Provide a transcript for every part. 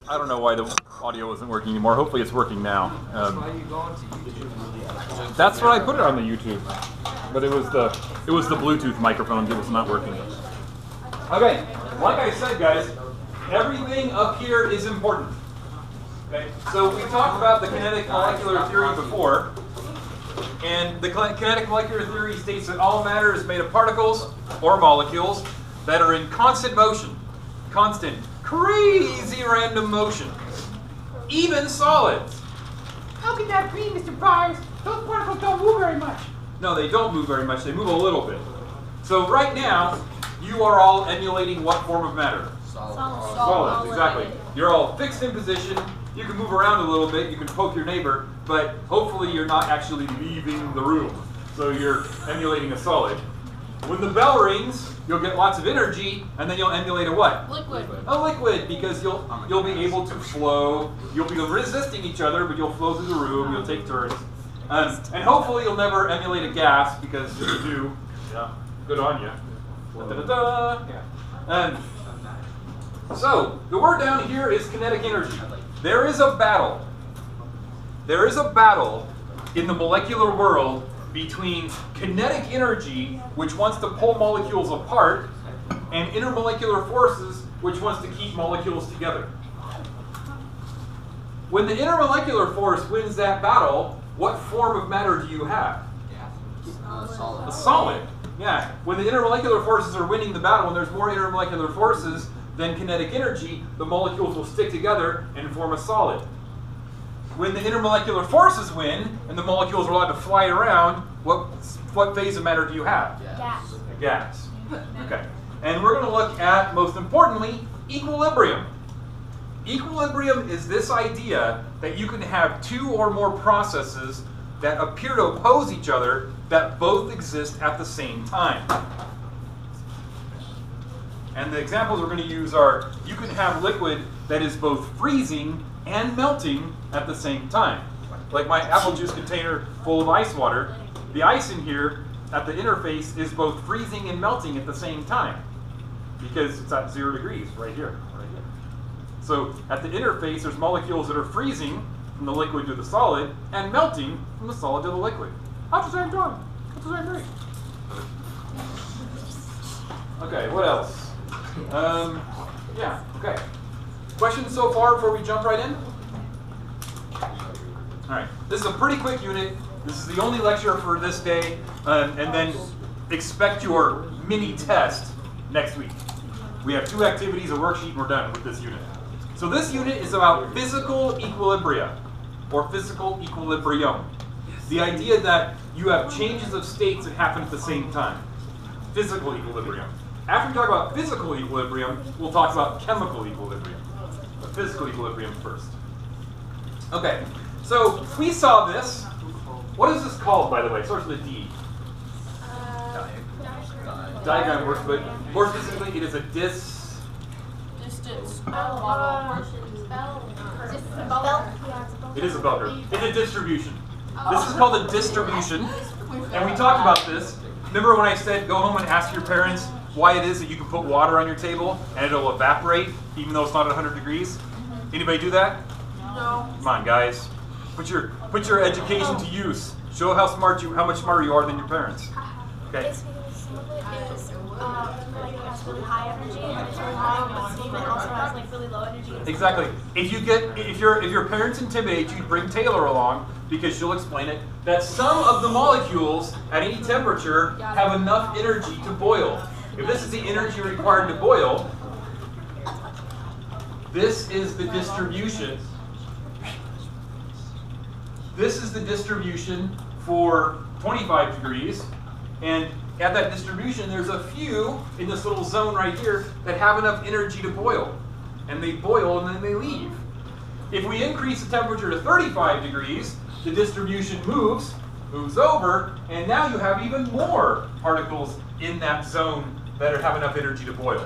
I don't know why the audio isn't working anymore. Hopefully it's working now. That's what I put it on the YouTube. But it was the Bluetooth microphone that was not working. Okay, like I said, guys, everything up here is important. Okay, so we talked about the kinetic molecular theory before, and the kinetic molecular theory states that all matter is made of particles or molecules that are in constant motion, constant, crazy random motion, even solids. How can that be, Mr. Byers? Those particles don't move very much. No, they don't move very much. They move a little bit. So right now, you are all emulating what form of matter? Solids, exactly. You're all fixed in position. You can move around a little bit. You can poke your neighbor, but hopefully you're not actually leaving the room. So you're emulating a solid. When the bell rings, you'll get lots of energy, and then you'll emulate a what? Liquid. A liquid, because you'll be able to flow. You'll be resisting each other, but you'll flow through the room. You'll take turns, and hopefully you'll never emulate a gas, because if you do, yeah, good on you. Da-da-da-da. Yeah. So the word down here is kinetic energy. There is a battle. There is a battle in the molecular world between kinetic energy, which wants to pull molecules apart, and intermolecular forces, which wants to keep molecules together. When the intermolecular force wins that battle, what form of matter do you have? Solid. A solid. Yeah. When the intermolecular forces are winning the battle, when there's more intermolecular forces than kinetic energy, the molecules will stick together and form a solid. When the intermolecular forces win and the molecules are allowed to fly around, what phase of matter do you have? Gas. A gas. Okay. And we're going to look at, most importantly, equilibrium. Equilibrium is this idea that you can have two or more processes that appear to oppose each other that both exist at the same time. And the examples we're going to use are, you can have liquid that is both freezing and melting at the same time. Like my apple juice container full of ice water, the ice in here at the interface is both freezing and melting at the same time because it's at 0 degrees right here. So at the interface, there's molecules that are freezing from the liquid to the solid and melting from the solid to the liquid. At the same time. At the same rate. Okay, what else? Yeah, okay. Questions so far before we jump right in? All right, this is a pretty quick unit. This is the only lecture for this day, and then expect your mini test next week. We have 2 activities, a worksheet, and we're done with this unit. So this unit is about physical equilibria, or physical equilibrium. The idea that you have changes of states that happen at the same time. Physical equilibrium. After we talk about physical equilibrium, we'll talk about chemical equilibrium. But physical equilibrium first. Okay, so we saw this. What is this called, by the way? It starts with a D. Diagram works, but more specifically, it is a Distance. It is a bell curve. It's a distribution. This is called a distribution, and we talked about this. Remember when I said go home and ask your parents why it is that you can put water on your table and it'll evaporate even though it's not at 100 degrees? Anybody do that? No. Come on, guys. Put your education to use. Show how much smarter you are than your parents. Okay. It's because some of it is like it has really high energy and it's really high, but steam it also has like really low energy. Exactly. If your parents intimidate you, bring Taylor along because she'll explain it. That some of the molecules at any temperature have enough energy to boil. If this is the energy required to boil, this is the distribution. This is the distribution for 25 degrees, and at that distribution, there's a few in this little zone right here that have enough energy to boil. And they boil and then they leave. If we increase the temperature to 35 degrees, the distribution moves over, and now you have even more particles in that zone that have enough energy to boil.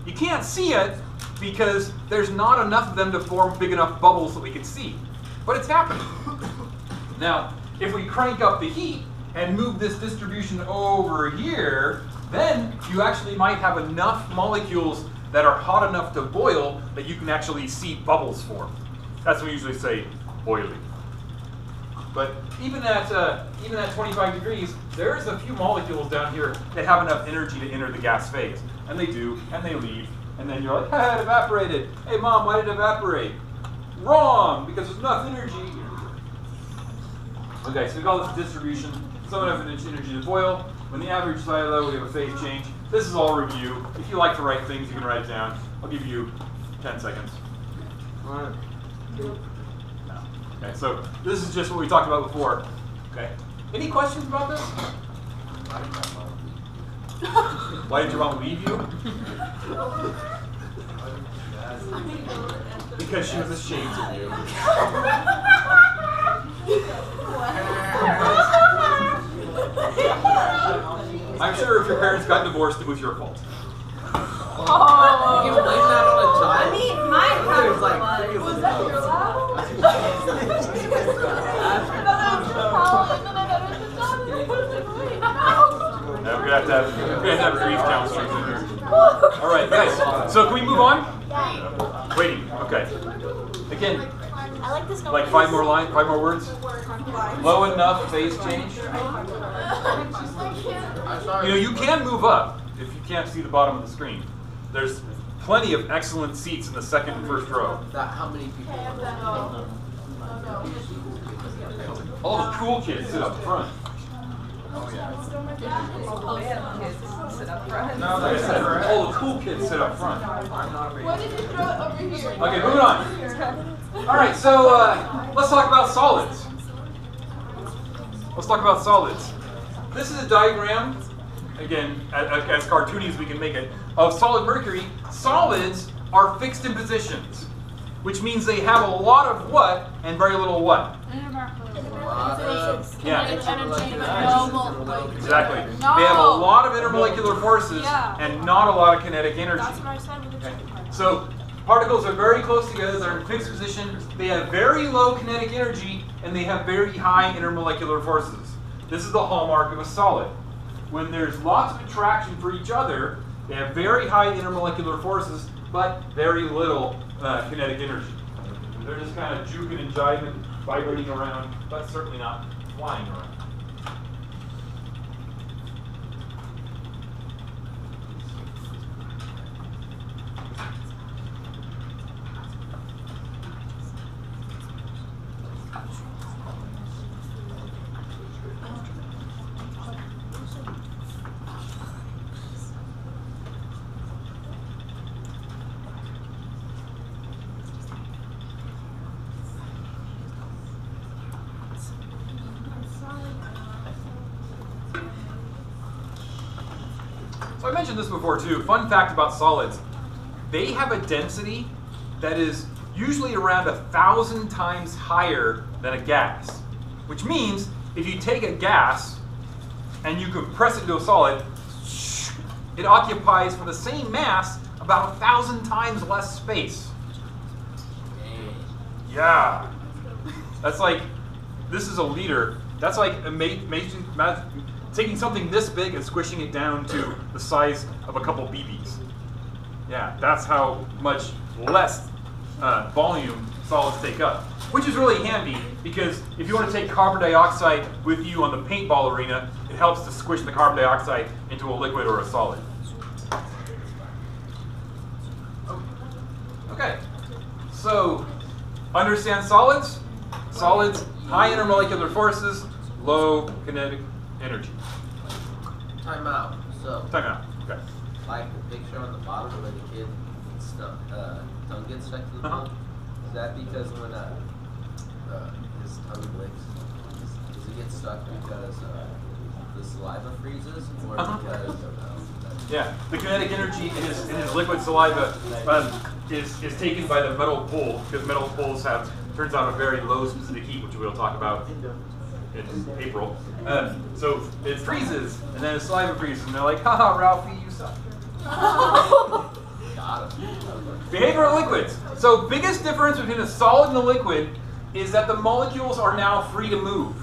You can't see it because there's not enough of them to form big enough bubbles that we can see. But it's happening. Now, if we crank up the heat and move this distribution over here, then you actually might have enough molecules that are hot enough to boil that you can actually see bubbles form. That's when we usually say boiling. But even at 25 degrees, there's a few molecules down here that have enough energy to enter the gas phase. And they do, and they leave. And then you're like, it evaporated. Hey mom, why did it evaporate? Wrong, because there's enough energy. Okay, so we call this distribution. Some enough energy to boil. When the average silo, we have a phase change. This is all review. If you like to write things, you can write it down. I'll give you 10 seconds. Okay, so this is just what we talked about before. Okay. Any questions about this? Why did your mom leave you? Because she was ashamed of you. I'm sure if your parents got divorced, it was your fault. Oh. You blame that on a child? I mean, my house was that your Yeah, we're gonna have grief counselors in here. All right, guys. So can we move on? Waiting. Okay. Again, I like this. like 5 more words. Low enough phase change. You know, you can move up if you can't see the bottom of the screen. There's plenty of excellent seats in the second and first row. How many people? All the cool kids sit up front. No, like I said, all the cool kids sit up front. What did you throw over here? Okay, moving on. All right, so let's talk about solids. Let's talk about solids. This is a diagram, again, as cartoony as we can make it, of solid mercury. Solids are fixed in positions, which means they have a lot of what and very little what? Yeah. Exactly. No. They have a lot of intermolecular forces and not a lot of kinetic energy. That's what I said with the Okay. chicken part. So particles are very close together, they're in fixed position, they have very low kinetic energy, and they have very high intermolecular forces. This is the hallmark of a solid. When there's lots of attraction for each other, they have very high intermolecular forces, but very little kinetic energy. They're just kind of juking and jiving, vibrating around, but certainly not flying around. So I mentioned this before too. Fun fact about solids. They have a density that is usually around 1,000 times higher than a gas. Which means if you take a gas and you compress it into a solid, it occupies for the same mass about 1,000 times less space. Yeah. That's like, this is a liter. That's like taking something this big and squishing it down to the size of a couple BBs. Yeah, that's how much less volume solids take up. Which is really handy because if you want to take carbon dioxide with you on the paintball arena, it helps to squish the carbon dioxide into a liquid or a solid. Okay, so understand solids. Solids, high intermolecular forces, low kinetic energy. Time out. So, Time out. Okay. like the picture on the bottom where the kid tongue gets stuck to the bone. Is that because when his tongue licks, does it get stuck because the saliva freezes, or because Yeah, the kinetic energy in his liquid saliva is taken by the metal pole, because metal poles turns out a very low specific heat, which we'll talk about in April. So it freezes, and then his saliva freezes, and they're like, haha, Ralphie, you suck. got him? Behavioral liquids. So biggest difference between a solid and a liquid is that the molecules are now free to move.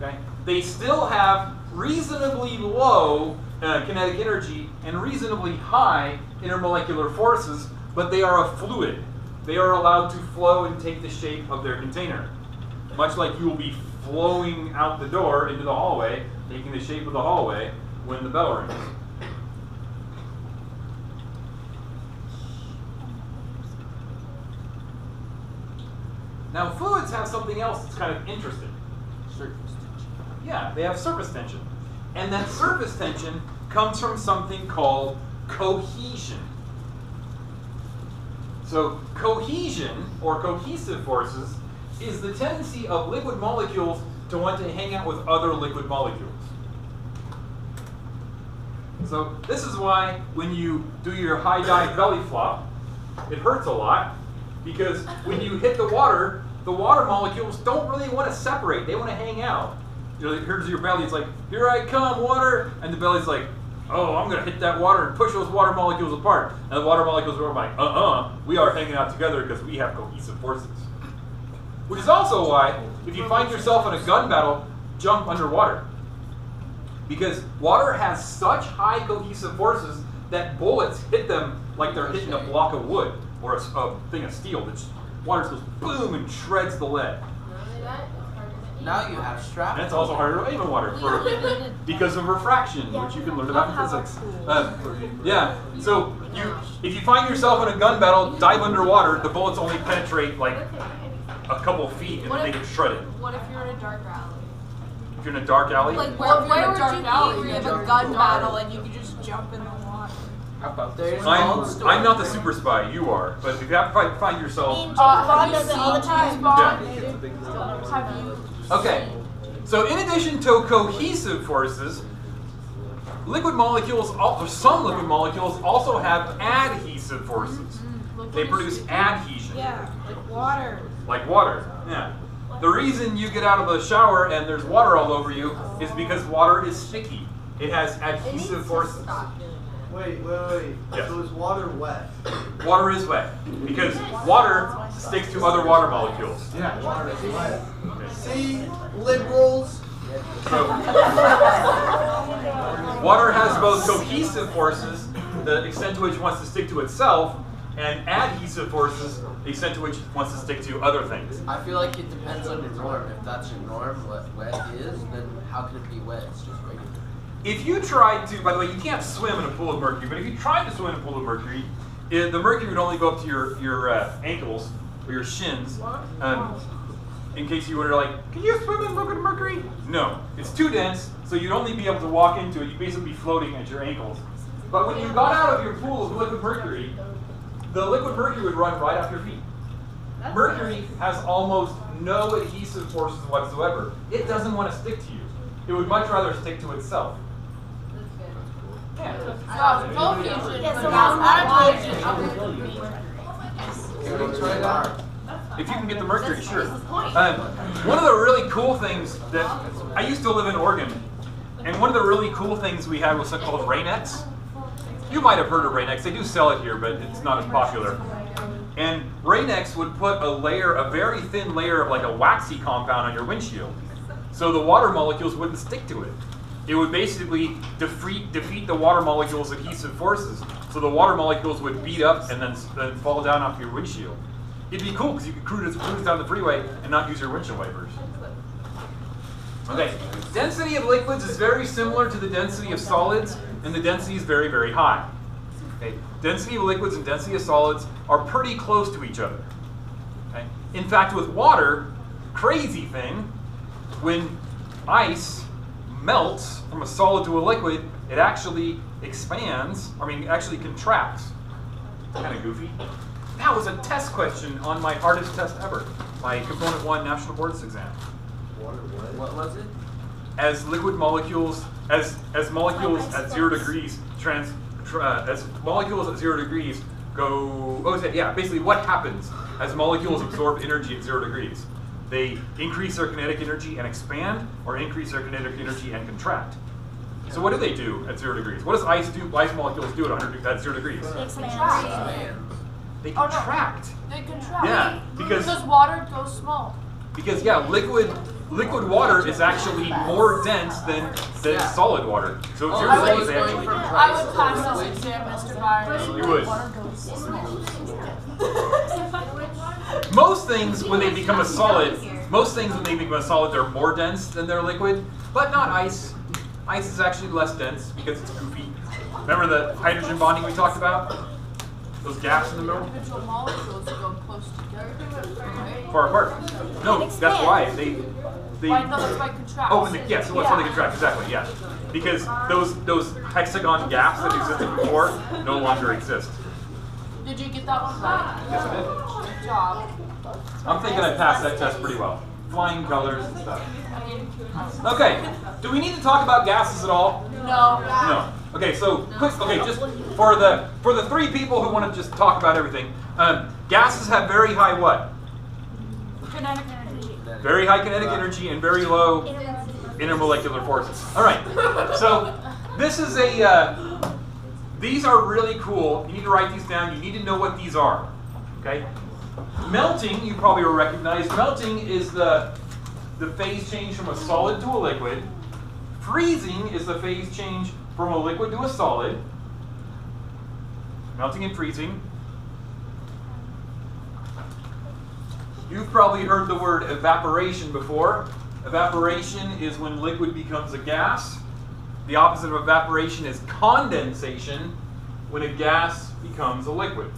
Okay? They still have reasonably low kinetic energy and reasonably high intermolecular forces, but they are a fluid. They are allowed to flow and take the shape of their container. Much like you will be flowing out the door into the hallway, taking the shape of the hallway when the bell rings. Now fluids have something else that's kind of interesting. Surface tension. Yeah, they have surface tension. And that surface tension comes from something called cohesion. So cohesion, or cohesive forces, is the tendency of liquid molecules to want to hang out with other liquid molecules. So this is why when you do your high dive belly flop, it hurts a lot, because when you hit the water molecules don't really want to separate. They want to hang out. You know, here's your belly. It's like, here I come, water. And the belly's like, oh, I'm going to hit that water and push those water molecules apart. And the water molecules are like, we are hanging out together because we have cohesive forces. Which is also why, if you find yourself in a gun battle, jump underwater. Because water has such high cohesive forces that bullets hit them like they're hitting a block of wood or a thing of steel. The water just goes boom and shreds the lead. Now you have straps. And it's also harder to aim in water because of refraction, which you can learn about in physics. Yeah, so if you find yourself in a gun battle, dive underwater, the bullets only penetrate like a couple feet and then they get shredded. What if you're in a dark alley? If you're in a dark alley, Like, where would you have a gun battle and you could just jump in the water? How about there's I'm not the super spy, you are, but if you have to find yourself... Bond does it all the time. Yeah. Have you... Okay, so in addition to cohesive forces, liquid molecules, some liquid molecules also have adhesive forces. They produce adhesion. Yeah, like water. Like water, yeah. The reason you get out of the shower and there's water all over you is because water is sticky. It has adhesive forces. Wait. Yes. So is water wet? Water is wet because water sticks to other water molecules. Yeah, water is wet. See, liberals. So, water has both cohesive forces, the extent to which it wants to stick to itself, and adhesive forces, the extent to which it wants to stick to other things. I feel like it depends on your norm. If that's your norm, what wet is, then how can it be wet? It's just regular. If you tried to, by the way, you can't swim in a pool of mercury, but if you tried to swim in a pool of mercury, the mercury would only go up to your ankles or your shins. In case you were like, can you swim in liquid mercury? No, it's too dense, so you'd only be able to walk into it. You'd basically be floating at your ankles. But when you got out of your pool of liquid mercury, the liquid mercury would run right off your feet. Mercury has almost no adhesive forces whatsoever. It doesn't want to stick to you. It would much rather stick to itself. Yeah. If you can get the mercury, sure. One of the really cool things that I used to live in Oregon, and one of the really cool things we had was something called Rain-X. You might have heard of Rain-X. They do sell it here, but it's not as popular. And Rain-X would put a very thin layer of like a waxy compound on your windshield, so the water molecules wouldn't stick to it. It would basically defeat the water molecules' adhesive forces, so the water molecules would beat up and then fall down off your windshield. It'd be cool because you could cruise down the freeway and not use your windshield wipers. Okay, density of liquids is very similar to the density of solids, and the density is very, very high. Okay, density of liquids and density of solids are pretty close to each other. Okay? In fact, with water, crazy thing, when ice melts from a solid to a liquid, it actually expands, actually contracts. Kind of goofy. That was a test question on my hardest test ever, my Component 1 National Boards exam. What was it? As liquid molecules, as molecules at 0 degrees as molecules at 0 degrees go, basically what happens as molecules absorb energy at 0 degrees? They increase their kinetic energy and expand, or increase their kinetic energy and contract. So what do they do at 0 degrees? What does ice molecules do at 0 degrees? They contract. They contract. Yeah, because water goes small. Because liquid liquid water is actually more dense than solid water. So it's your I liquid would, is actually. I would pass this exam, Mr. Byers. You would. Most things when they become a solid, they're more dense than their liquid, but not ice. Ice is actually less dense because it's goofy. Remember the hydrogen bonding we talked about? Those gaps in the middle? Individual molecules go close together, right? Far apart. No, that's why they Why, no, that's why contract. oh, yes, that's how they contract, exactly, yeah. Because those hexagon gaps that existed before no longer exist. Did you get that one right? Yes, I did. Good job. I'm thinking I passed that test pretty well. Flying colors and stuff. Okay, do we need to talk about gases at all? No. No. Okay, so quick. Okay, just for the three people who want to just talk about everything, gases have very high what? Kinetic energy. Very high kinetic energy and very low intermolecular forces. All right. So this is these are really cool. You need to write these down. You need to know what these are. Okay. Melting, you probably will recognize. Melting is the phase change from a solid to a liquid. Freezing is the phase change from a liquid to a solid. Melting and freezing. You've probably heard the word evaporation before. Evaporation is when liquid becomes a gas. The opposite of evaporation is condensation, when a gas becomes a liquid.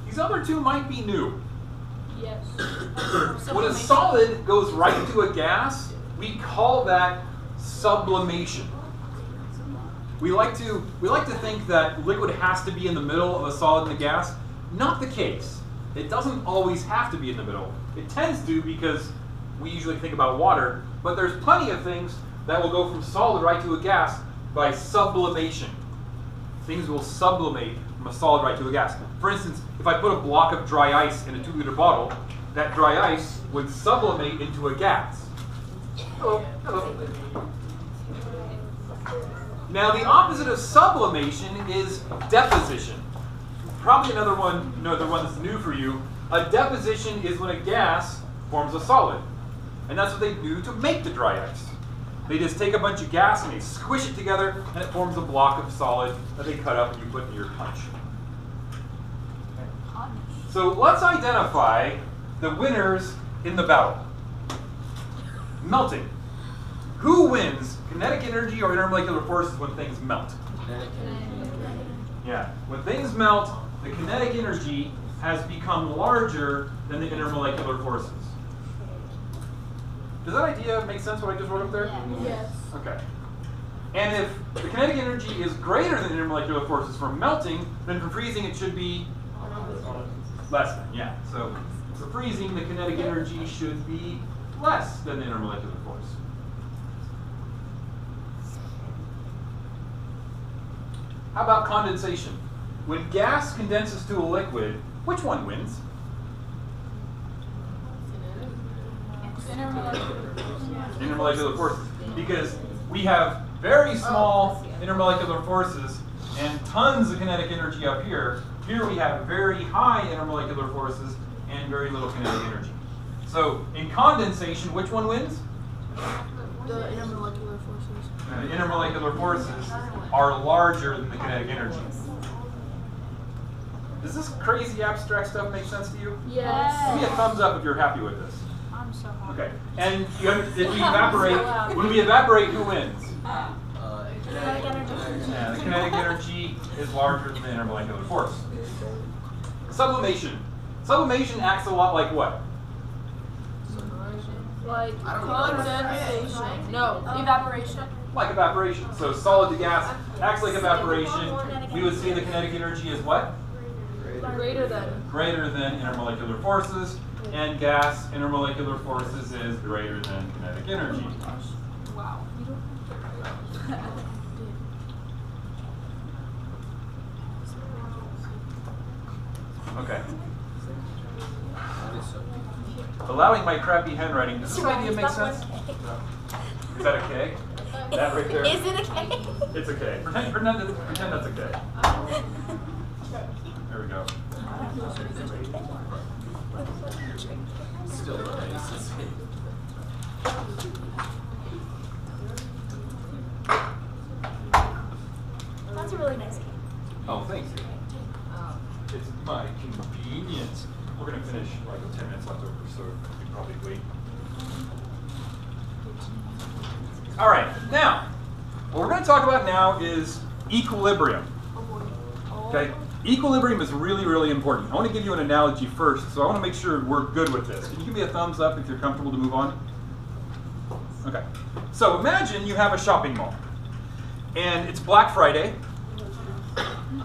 These other two might be new. Yes. When a solid goes right to a gas, we call that sublimation. We like to think that liquid has to be in the middle of a solid and a gas. Not the case. It doesn't always have to be in the middle. It tends to because we usually think about water, but there's plenty of things that will go from solid right to a gas by sublimation. Things will sublimate from a solid right to a gas. For instance, if I put a block of dry ice in a 2-liter bottle, that dry ice would sublimate into a gas. Hello. Hello. Now the opposite of sublimation is deposition. Probably another one that's new for you. A deposition is when a gas forms a solid. And that's what they do to make the dry ice. They just take a bunch of gas and they squish it together and it forms a block of solid that they cut up and you put in your punch. So let's identify the winners in the battle. Melting. Who wins kinetic energy or intermolecular forces when things melt? Yeah, when things melt, the kinetic energy has become larger than the intermolecular forces. Does that idea make sense, what I just wrote up there? Yes. Okay. And if the kinetic energy is greater than intermolecular forces from melting, then for freezing it should be less than, yeah. So for freezing, the kinetic energy should be less than the intermolecular force. How about condensation? When gas condenses to a liquid, which one wins? Intermolecular forces. Because we have very small intermolecular forces and tons of kinetic energy up here. Here we have very high intermolecular forces and very little kinetic energy. So in condensation, which one wins? The intermolecular forces. The intermolecular forces are larger than the kinetic energy. Does this crazy abstract stuff make sense to you? Yes. Give me a thumbs up if you're happy with this. I'm so happy. Okay. And if we evaporate, when we evaporate, who wins? Kinetic energy. Yeah, the kinetic energy is larger than the intermolecular force. Sublimation. Sublimation acts a lot like what? Like condensation. No, evaporation. Like evaporation. So solid to gas acts like evaporation. We would say the kinetic energy is what? Greater than. Greater than intermolecular forces. And gas, intermolecular forces is greater than kinetic energy. Wow. Okay. Allowing my crappy handwriting, does this idea make sense? Is that a K? That right there? Is it a K? It's a K. Pretend that's a K. There we go. Still nice. That's a really nice cake. Oh, thank you. It's my convenience. We're going to finish like 10 minutes left over, so we can probably wait. All right, now, what we're going to talk about now is equilibrium. Okay? Equilibrium is really, really important. I want to give you an analogy first, so I want to make sure we're good with this. Can you give me a thumbs up if you're comfortable to move on? Okay. So imagine you have a shopping mall, and it's Black Friday.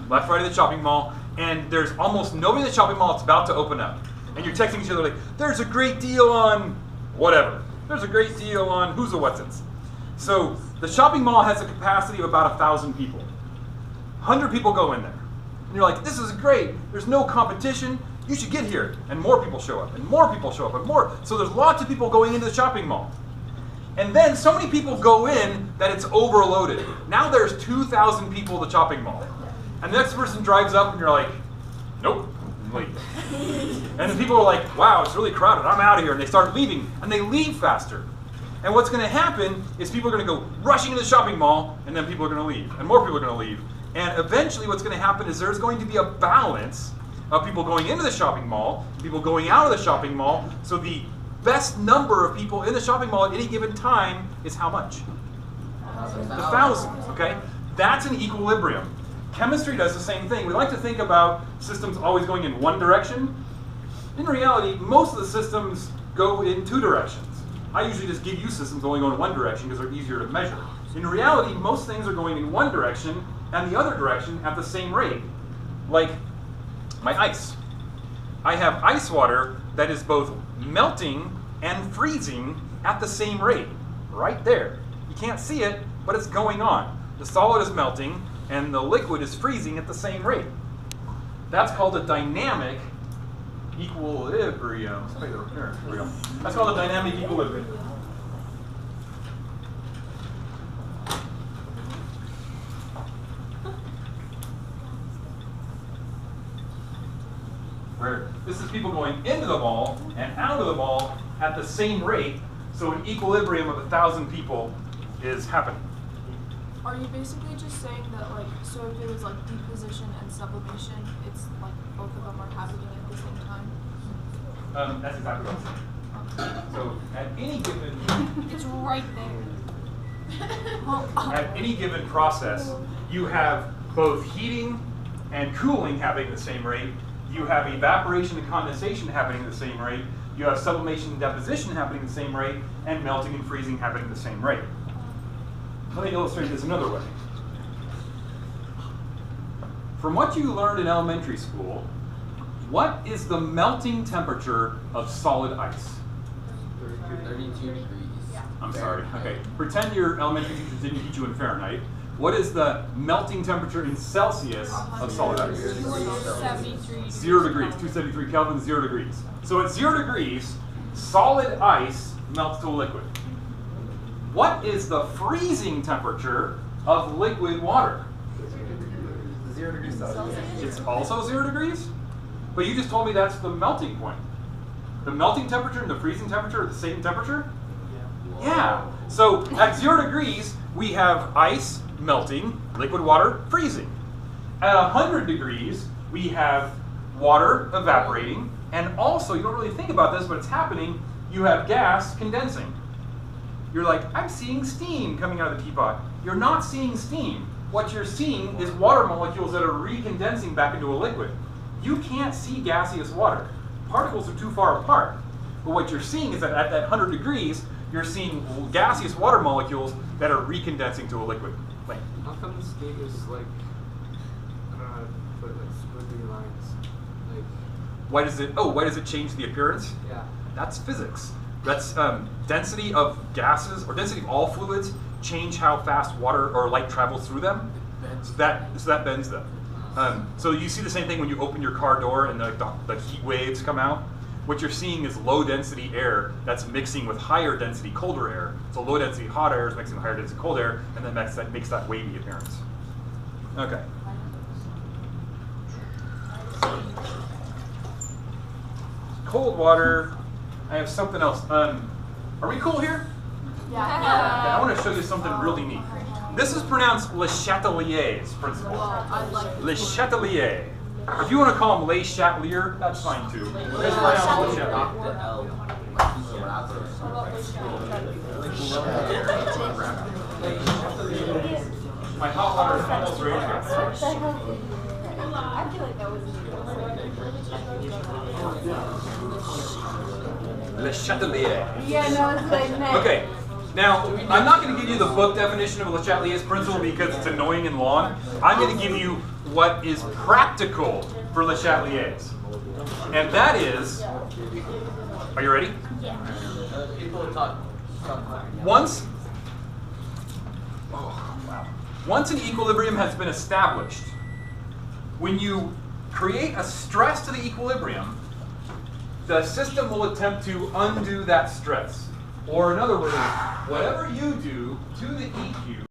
Black Friday at the shopping mall, and there's almost nobody at the shopping mall. It's about to open up. And you're texting each other like, there's a great deal on whatever. There's a great deal on who's the whatsits. So the shopping mall has a capacity of about 1,000 people. 100 people go in there. And you're like, this is great. There's no competition. You should get here. And more people show up, and more people show up, and more. So there's lots of people going into the shopping mall. And then so many people go in that it's overloaded. Now there's 2,000 people at the shopping mall. And the next person drives up and you're like, nope, leave. And then people are like, wow, it's really crowded, I'm out of here. And they start leaving, and they leave faster. And what's going to happen is people are going to go rushing into the shopping mall, and then people are going to leave, and more people are going to leave. And eventually what's going to happen is there's going to be a balance of people going into the shopping mall, people going out of the shopping mall. So the best number of people in the shopping mall at any given time is how much? 1,000, okay? That's an equilibrium. Chemistry does the same thing. We like to think about systems always going in one direction. In reality, most of the systems go in two directions. I usually just give you systems only go in one direction because they're easier to measure. In reality, most things are going in one direction and the other direction at the same rate. Like my ice. I have ice water that is both melting and freezing at the same rate. Right there. You can't see it, but it's going on. The solid is melting and the liquid is freezing at the same rate. That's called a dynamic equilibrium. That's called a dynamic equilibrium. Where this is people going into the mall and out of the mall at the same rate, so an equilibrium of 1,000 people is happening. Are you basically just saying that, like, so if it was like deposition and sublimation, it's like both of them are happening at the same time? That's exactly what I'm saying. So at any given It's right there. at any given process, you have both heating and cooling happening at the same rate. You have evaporation and condensation happening at the same rate. You have sublimation and deposition happening at the same rate, and melting and freezing happening at the same rate. Let me illustrate this another way. From what you learned in elementary school, what is the melting temperature of solid ice? 32 degrees. I'm sorry. Okay. Pretend your elementary teacher didn't teach you in Fahrenheit. What is the melting temperature in Celsius of solid ice? 73. 0 degrees. 273 Kelvin, 0 degrees. So at 0 degrees, solid ice melts to a liquid. What is the freezing temperature of liquid water? 0 degrees Celsius. It's also 0 degrees? But you just told me that's the melting point. The melting temperature and the freezing temperature are the same temperature? Yeah. So at 0 degrees, we have ice melting, liquid water freezing. At 100 degrees, we have water evaporating, and also, you don't really think about this, but it's happening, you have gas condensing. You're like, I'm seeing steam coming out of the teapot. You're not seeing steam. What you're seeing is water molecules that are recondensing back into a liquid. You can't see gaseous water. Particles are too far apart. But what you're seeing is that at that 100 degrees, you're seeing gaseous water molecules that are recondensing to a liquid. Lane. How come steam is like, I don't know how to put it, like squiggly lines? Like, Why does it change the appearance? yeah. That's physics. That's density of gases, or density of all fluids, change how fast water or light travels through them. So that bends them. So you see the same thing when you open your car door and the heat waves come out. what you're seeing is low density air that's mixing with higher density colder air. So low density hot air is mixing with higher density cold air, and then makes that wavy appearance. Okay. Cold water. I have something else. Are we cool here? Yeah. Okay, I want to show you something really neat. This is pronounced Le Chatelier's principle. Le Chatelier. If you want to call him Le Chatelier, that's fine too. It's pronounced Le Chatelier. My hot water is almost ready. I feel like that was Le Chatelier. Yeah, no, it's like that. Okay, now I'm not going to give you the book definition of Le Chatelier's principle because it's annoying and long. I'm going to give you what is practical for Le Chatelier's. And that is, are you ready? People talk. Once an equilibrium has been established, when you create a stress to the equilibrium, the system will attempt to undo that stress. Or in other words, whatever you do to the EQ